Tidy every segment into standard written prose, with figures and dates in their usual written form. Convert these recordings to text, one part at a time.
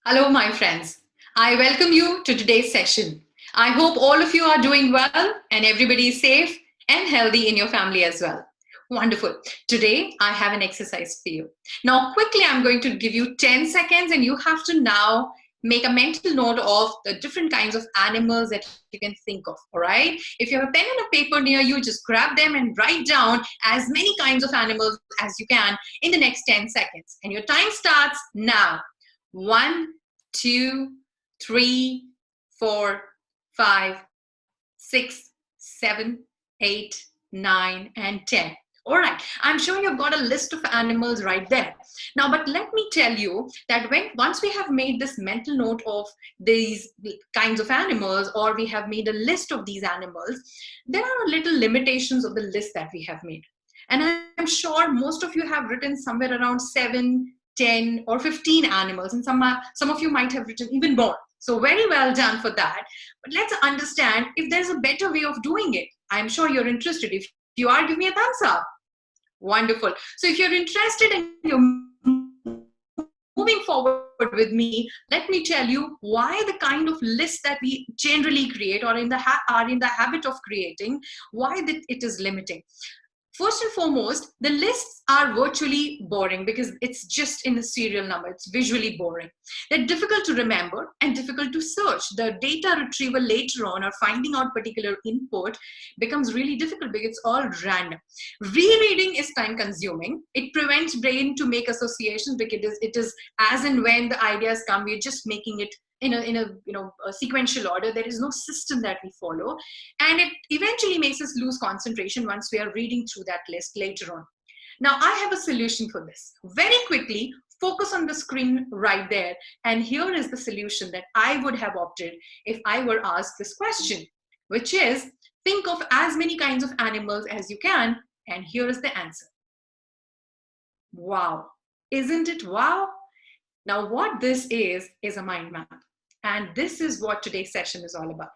Hello, my friends. I welcome you to today's session. I hope all of you are doing well and everybody is safe and healthy in your family as well. Wonderful. Today, I have an exercise for you. Now, quickly, I'm going to give you 10 seconds, and you have to now make a mental note of the different kinds of animals that you can think of. All right. If you have a pen and a paper near you, just grab them and write down as many kinds of animals as you can in the next 10 seconds. And your time starts now. One, two, three, four, five, six, seven, eight, nine, and 10. All right, I'm sure you've got a list of animals right there. Now, but let me tell you that once we have made this mental note of these kinds of animals, or we have made a list of these animals, there are little limitations of the list that we have made. And I'm sure most of you have written somewhere around 7, 10, or 15 animals, and some of you might have written even more. So very well done for that. But let's understand if there's a better way of doing it. I'm sure you're interested. If you are, give me a thumbs up. Wonderful. So if you're interested and you're moving forward with me, let me tell you why the kind of list that we generally create or are in the habit of creating, why that it is limiting. First and foremost, the lists are virtually boring because it's just in a serial number. It's visually boring. They're difficult to remember and difficult to search. The data retrieval later on or finding out particular input becomes really difficult because it's all random. Rereading is time consuming. It prevents brain to make associations because it is as and when the ideas come, we're just making it in a sequential order. There is no system that we follow, and it eventually makes us lose concentration once we are reading through that list later on. Now, I have a solution for this. Very quickly, focus on the screen right there, and here is the solution that I would have opted if I were asked this question, which is think of as many kinds of animals as you can, and here is the answer. Wow. Isn't it wow? Now, what this is a mind map. And this is what today's session is all about.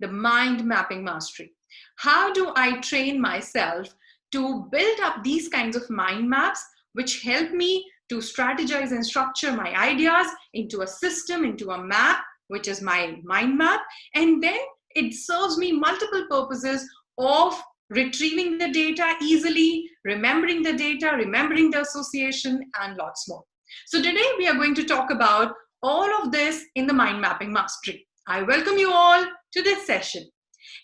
The mind mapping mastery. How do I train myself to build up these kinds of mind maps, which help me to strategize and structure my ideas into a system, into a map, which is my mind map. And then it serves me multiple purposes of retrieving the data easily, remembering the data, remembering the association, and lots more. So today we are going to talk about all of this in the mind mapping mastery. I welcome you all to this session.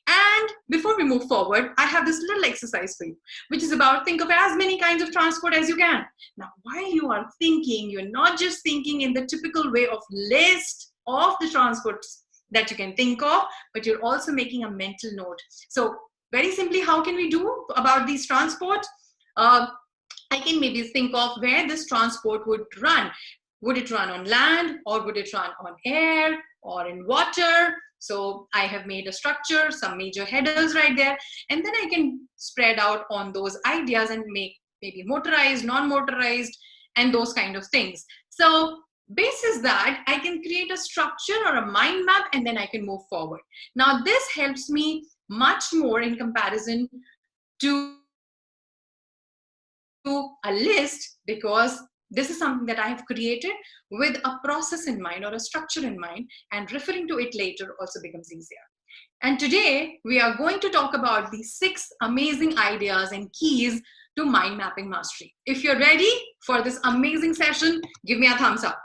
And before we move forward, I have this little exercise for you, which is about think of as many kinds of transport as you can. Now, while you are thinking, you're not just thinking in the typical way of list of the transports that you can think of, but you're also making a mental note. So very simply, how can we do about these transport? I can maybe think of where this transport would run. Would it run on land, or would it run on air, or in water? So I have made a structure, some major headers right there, and then I can spread out on those ideas and make maybe motorized, non-motorized, and those kind of things. So basis that, I can create a structure or a mind map, and then I can move forward. Now this helps me much more in comparison to a list, because this is something that I have created with a process in mind or a structure in mind, and referring to it later also becomes easier. And today we are going to talk about these 6 amazing ideas and keys to mind mapping mastery. If you're ready for this amazing session, give me a thumbs up.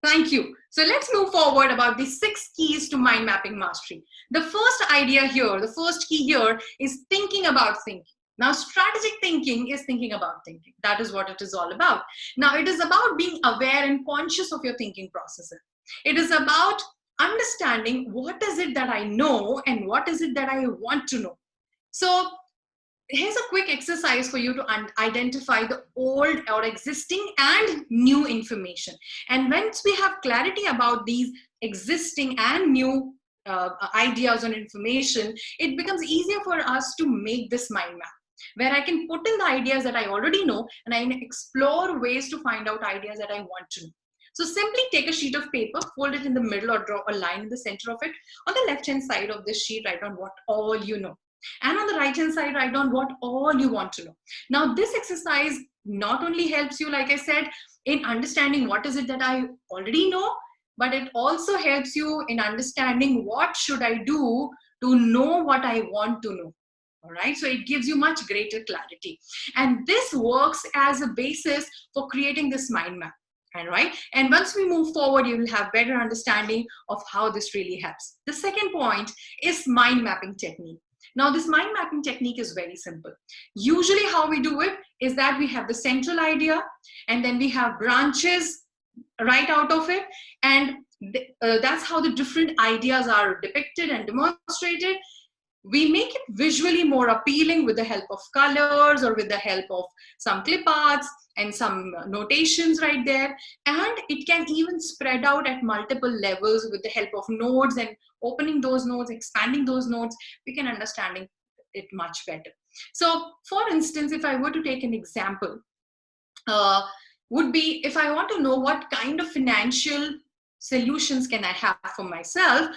Thank you. So let's move forward about the 6 keys to mind mapping mastery. The first idea here, the first key here is thinking about thinking. Now, strategic thinking is thinking about thinking. That is what it is all about. Now, it is about being aware and conscious of your thinking processes. It is about understanding what is it that I know and what is it that I want to know. So here's a quick exercise for you to identify the old or existing and new information. And once we have clarity about these existing and new ideas and information, it becomes easier for us to make this mind map, where I can put in the ideas that I already know, and I can explore ways to find out ideas that I want to know. So simply take a sheet of paper, fold it in the middle, or draw a line in the center of it. On the left-hand side of this sheet, write down what all you know. And on the right-hand side, write down what all you want to know. Now, this exercise not only helps you, like I said, in understanding what is it that I already know, but it also helps you in understanding what should I do to know what I want to know. All right, so it gives you much greater clarity. And this works as a basis for creating this mind map. All right, and once we move forward, you will have better understanding of how this really helps. The second point is mind mapping technique. Now, this mind mapping technique is very simple. Usually how we do it is that we have the central idea, and then we have branches right out of it, and that's how the different ideas are depicted and demonstrated. We make it visually more appealing with the help of colors or with the help of some clip arts and some notations right there. And it can even spread out at multiple levels with the help of nodes, and opening those nodes, expanding those nodes, we can understand it much better. So for instance, if I were to take an example, would be if I want to know what kind of financial solutions can I have for myself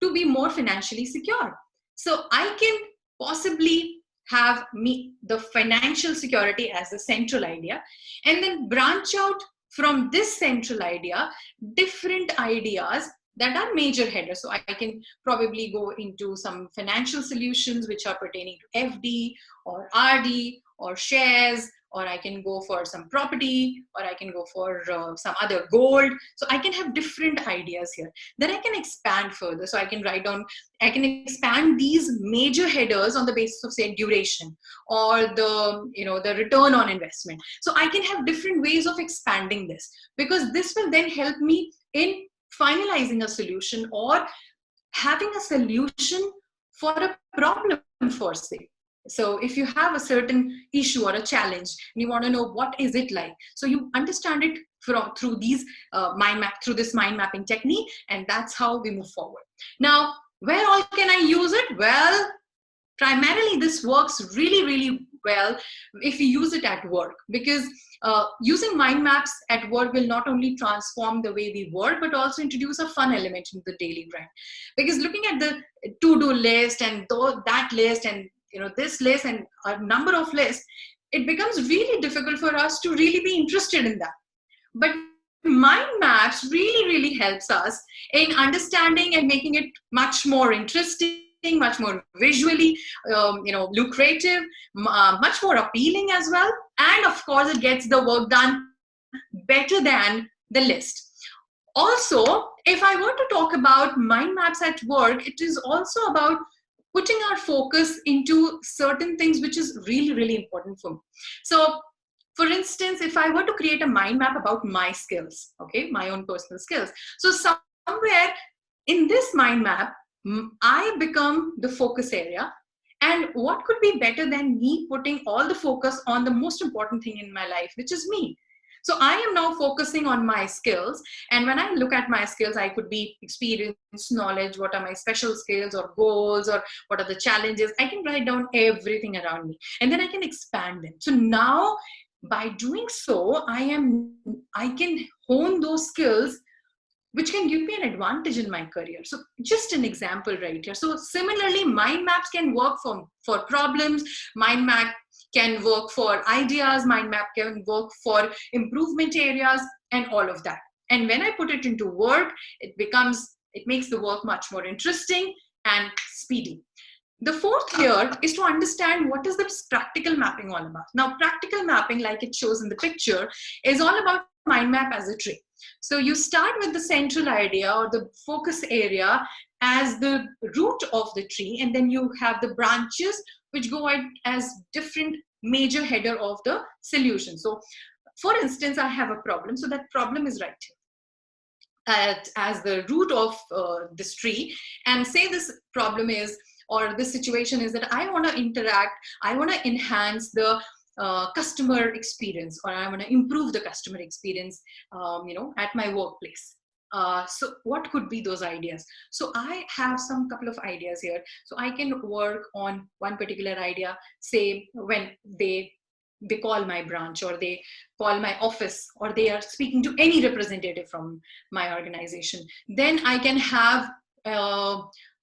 to be more financially secure. So I can possibly have the financial security as the central idea, and then branch out from this central idea different ideas that are major headers. So I can probably go into some financial solutions which are pertaining to FD or RD or shares, or I can go for some property, or I can go for some other gold. So I can have different ideas here. Then I can expand further. So I can write down, I can expand these major headers on the basis of, say, duration or the return on investment. So I can have different ways of expanding this, because this will then help me in finalizing a solution or having a solution for a problem, for say. So if you have a certain issue or a challenge and you want to know what is it like, so you understand it through these through this mind mapping technique, and that's how we move forward. Now, where all can I use it? Well, primarily this works really well if you use it at work, because using mind maps at work will not only transform the way we work, but also introduce a fun element into the daily grind. Because looking at the to-do list and that list and this list and a number of lists, it becomes really difficult for us to really be interested in that. But mind maps really helps us in understanding and making it much more interesting, much more visually lucrative, much more appealing as well. And of course, it gets the work done better than the list. Also, if I were to talk about mind maps at work, it is also about putting our focus into certain things which is really important for me. So for instance, if I were to create a mind map about my skills, okay, my own personal skills, so somewhere in this mind map, I become the focus area. And what could be better than me putting all the focus on the most important thing in my life, which is me. So I am now focusing on my skills. And when I look at my skills, I could be experience, knowledge, what are my special skills or goals, or what are the challenges. I can write down everything around me, and then I can expand them. So now by doing so, I can hone those skills which can give me an advantage in my career. So just an example right here. So similarly, mind maps can work for problems, mind map can work for ideas, mind map can work for improvement areas, and all of that. And when I put it into work, it makes the work much more interesting and speedy. The fourth here is to understand what is this practical mapping all about. Now, practical mapping, like it shows in the picture, is all about mind map as a tree. So you start with the central idea or the focus area as the root of the tree, and then you have the branches which go out as different major header of the solution. So for instance, I have a problem. So that problem is right here as the root of this tree. And say this problem is, or this situation is that I want to interact, I want to enhance the customer experience, or I want to improve the customer experience, at my workplace. So what could be those ideas? So I have some couple of ideas here. So I can work on one particular idea, say when they call my branch, or they call my office, or they are speaking to any representative from my organization. Then I can have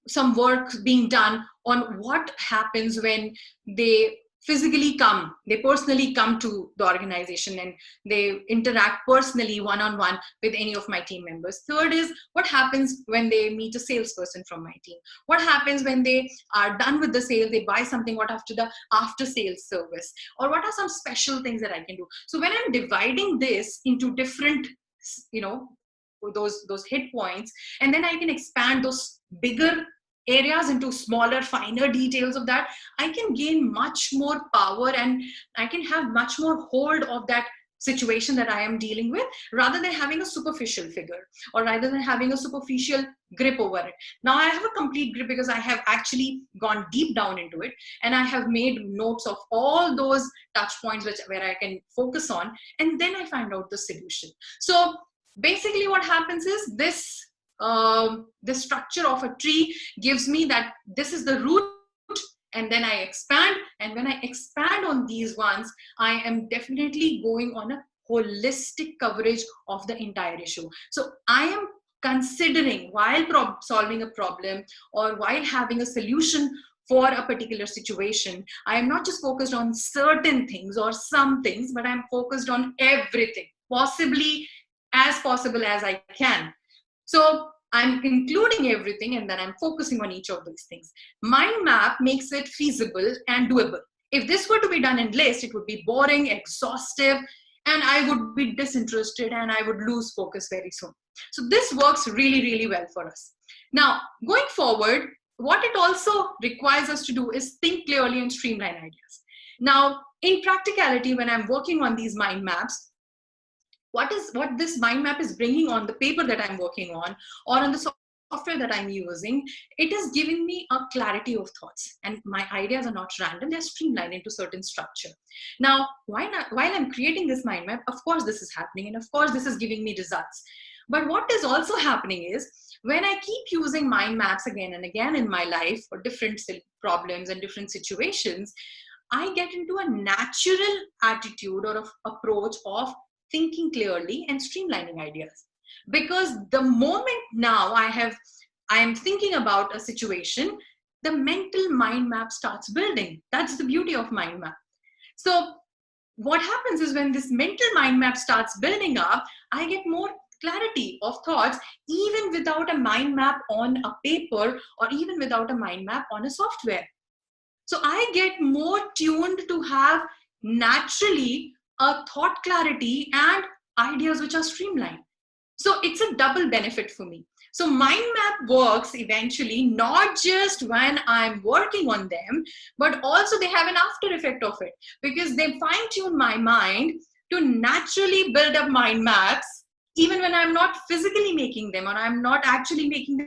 some work being done on what happens when they they personally come to the organization and they interact personally one-on-one with any of my team members. Third is what happens when they meet a salesperson from my team. What happens when they are done with the sale, they buy something, what after the after sales service, or what are some special things that I can do. So when I'm dividing this into different, you know, those hit points, and then I can expand those bigger areas into smaller, finer details of that, I can gain much more power and I can have much more hold of that situation that I am dealing with, rather than having a superficial figure, or rather than having a superficial grip over it. Now I have a complete grip because I have actually gone deep down into it, and I have made notes of all those touch points where I can focus on, and then I find out the solution. So basically what happens is the structure of a tree gives me that this is the root, and then I expand, and when I expand on these ones, I am definitely going on a holistic coverage of the entire issue. So I am considering, while solving a problem or while having a solution for a particular situation, I am not just focused on certain things or some things, but I'm focused on everything, possibly as possible as I can. So I'm including everything, and then I'm focusing on each of these things. Mind map makes it feasible and doable. If this were to be done in list, it would be boring, exhaustive, and I would be disinterested and I would lose focus very soon. So this works really, really well for us. Now, going forward, what it also requires us to do is think clearly and streamline ideas. Now, in practicality, when I'm working on these mind maps, what this mind map is bringing on the paper that I'm working on, or on the software that I'm using, it is giving me a clarity of thoughts, and my ideas are not random, they're streamlined into certain structure. Now, while I'm creating this mind map, of course this is happening, and of course this is giving me results. But what is also happening is, when I keep using mind maps again and again in my life for different problems and different situations, I get into a natural attitude or approach of thinking clearly and streamlining ideas. Because the moment now I am thinking about a situation, the mental mind map starts building. That's the beauty of mind map. So what happens is, when this mental mind map starts building up, I get more clarity of thoughts, even without a mind map on a paper, or even without a mind map on a software. So I get more tuned to have naturally a thought clarity and ideas which are streamlined. So it's a double benefit for me. So mind map works eventually not just when I'm working on them, but also they have an after effect of it, because they fine tune my mind to naturally build up mind maps, even when I'm not physically making them, or I'm not actually making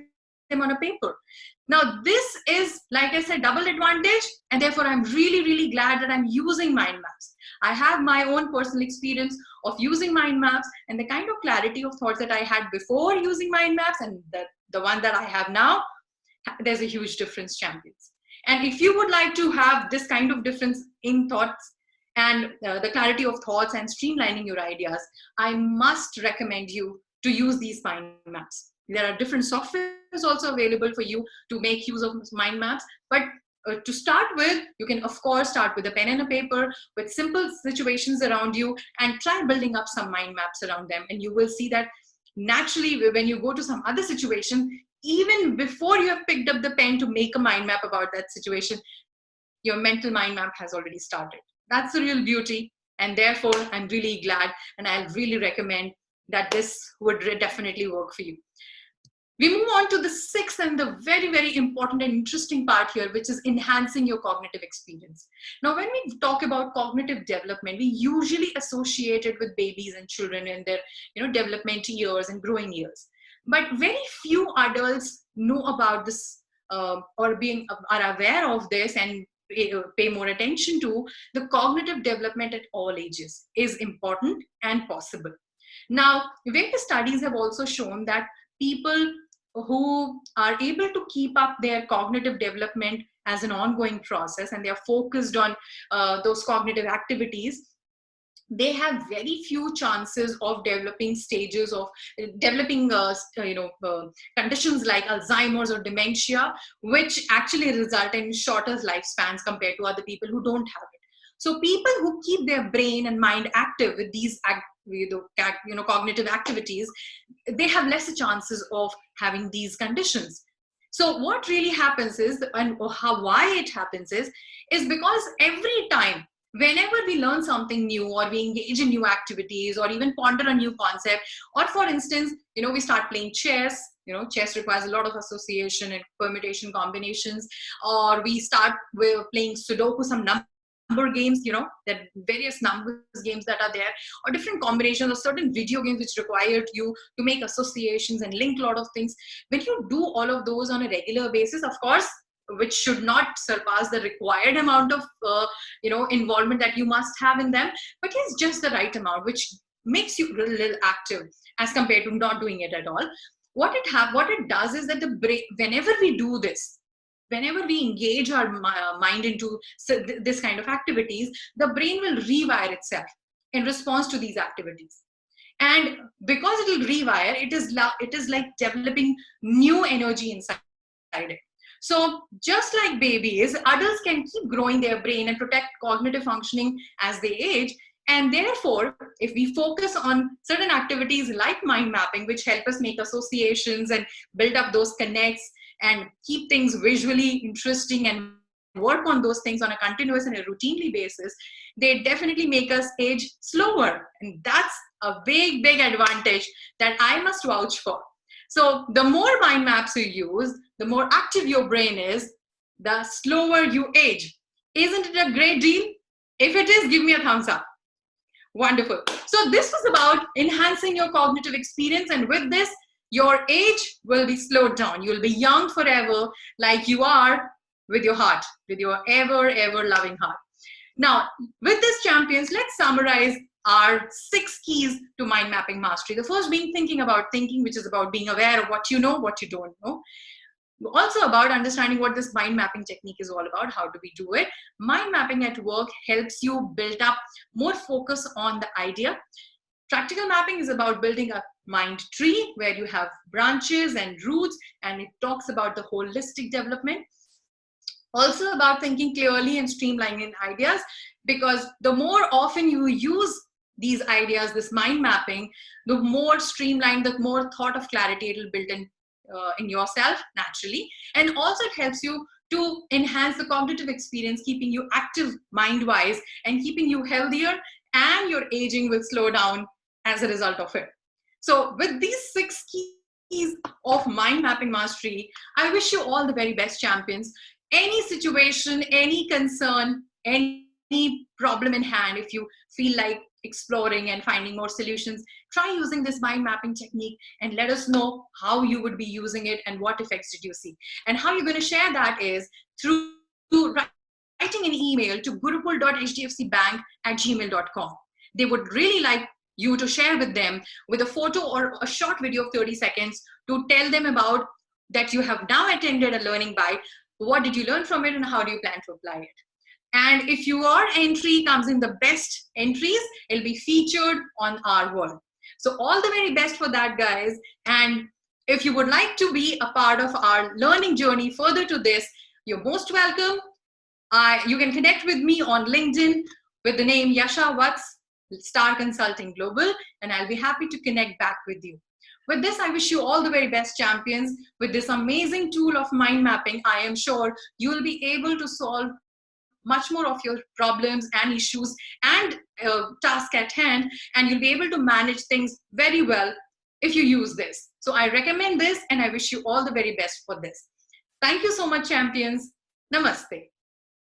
them on a paper. Now, this is, like I said, double advantage, and therefore I'm really, really glad that I'm using mind maps. I have my own personal experience of using mind maps, and the kind of clarity of thoughts that I had before using mind maps and the one that I have now, there's a huge difference, champions. And if you would like to have this kind of difference in thoughts and the clarity of thoughts and streamlining your ideas, I must recommend you to use these mind maps. There are different softwares also available for you to make use of mind maps, but to start with, you can of course start with a pen and a paper with simple situations around you, and try building up some mind maps around them, and you will see that naturally when you go to some other situation, even before you have picked up the pen to make a mind map about that situation, your mental mind map has already started. That's the real beauty, and therefore I'm really glad, and I'll really recommend that this would definitely work for you. We move on to the sixth and the very, very important and interesting part here, which is enhancing your cognitive experience. Now, when we talk about cognitive development, we usually associate it with babies and children in their, development years and growing years. But very few adults know about this or are aware of this and pay more attention to. The cognitive development at all ages is important and possible. Now, various studies have also shown that people who are able to keep up their cognitive development as an ongoing process, and they are focused on those cognitive activities, they have very few chances of developing conditions like Alzheimer's or dementia, which actually result in shorter lifespans compared to other people who don't have it. So people who keep their brain and mind active with these cognitive activities, they have lesser chances of having these conditions. So what really happens is, and why it happens is because every time, whenever we learn something new, or we engage in new activities, or even ponder a new concept, or for instance, we start playing chess. Chess requires a lot of association and permutation combinations. Or we start with playing Sudoku, some number games, that various numbers games that are there, or different combinations of certain video games which require you to make associations and link a lot of things. When you do all of those on a regular basis, of course, which should not surpass the required amount of involvement that you must have in them, but it's just the right amount, which makes you a little active as compared to not doing it at all. What it does is that the brain, whenever we do this, whenever we engage our mind into this kind of activities, the brain will rewire itself in response to these activities. And because it will rewire, it is like developing new energy inside it. So just like babies, adults can keep growing their brain and protect cognitive functioning as they age. And therefore, if we focus on certain activities like mind mapping, which help us make associations and build up those connects and keep things visually interesting and work on those things on a continuous and a routinely basis, they definitely make us age slower. And that's a big, big advantage that I must vouch for. So the more mind maps you use, the more active your brain is, the slower you age. Isn't it a great deal? If it is, give me a thumbs up. Wonderful. So this was about enhancing your cognitive experience, and with this, your age will be slowed down. You'll be young forever, like you are with your heart, with your ever, ever loving heart. Now, with this, champions, let's summarize our 6 keys to mind mapping mastery. The first being thinking about thinking, which is about being aware of what you know, what you don't know. Also about understanding what this mind mapping technique is all about. How do we do it? Mind mapping at work helps you build up more focus on the idea. Practical mapping is about building a mind tree where you have branches and roots, and it talks about the holistic development. Also about thinking clearly and streamlining ideas, because the more often you use these ideas, this mind mapping, the more streamlined, the more thought of clarity it will build in yourself naturally. And also it helps you to enhance the cognitive experience, keeping you active mind-wise and keeping you healthier, and your aging will slow down as a result of it. So with these 6 keys of mind mapping mastery, I wish you all the very best, champions. Any situation, any concern, any problem in hand, if you feel like exploring and finding more solutions, try using this mind mapping technique and let us know how you would be using it and what effects did you see. And how you're going to share that is through writing an email to gurukul.hdfcbank@gmail.com. They would really like you to share with them with a photo or a short video of 30 seconds to tell them about that you have now attended a learning bite. What did you learn from it and how do you plan to apply it? And if your entry comes in the best entries, it'll be featured on our wall. So all the very best for that, guys. And if you would like to be a part of our learning journey further to this, you're most welcome. You can connect with me on LinkedIn with the name Yasha Vatsa, Star Consulting Global, and I'll be happy to connect back with you. With this, I wish you all the very best, champions. With this amazing tool of mind mapping, I am sure you will be able to solve much more of your problems and issues and task at hand, and you'll be able to manage things very well if you use this. So I recommend this, and I wish you all the very best for this. Thank you so much, champions. Namaste.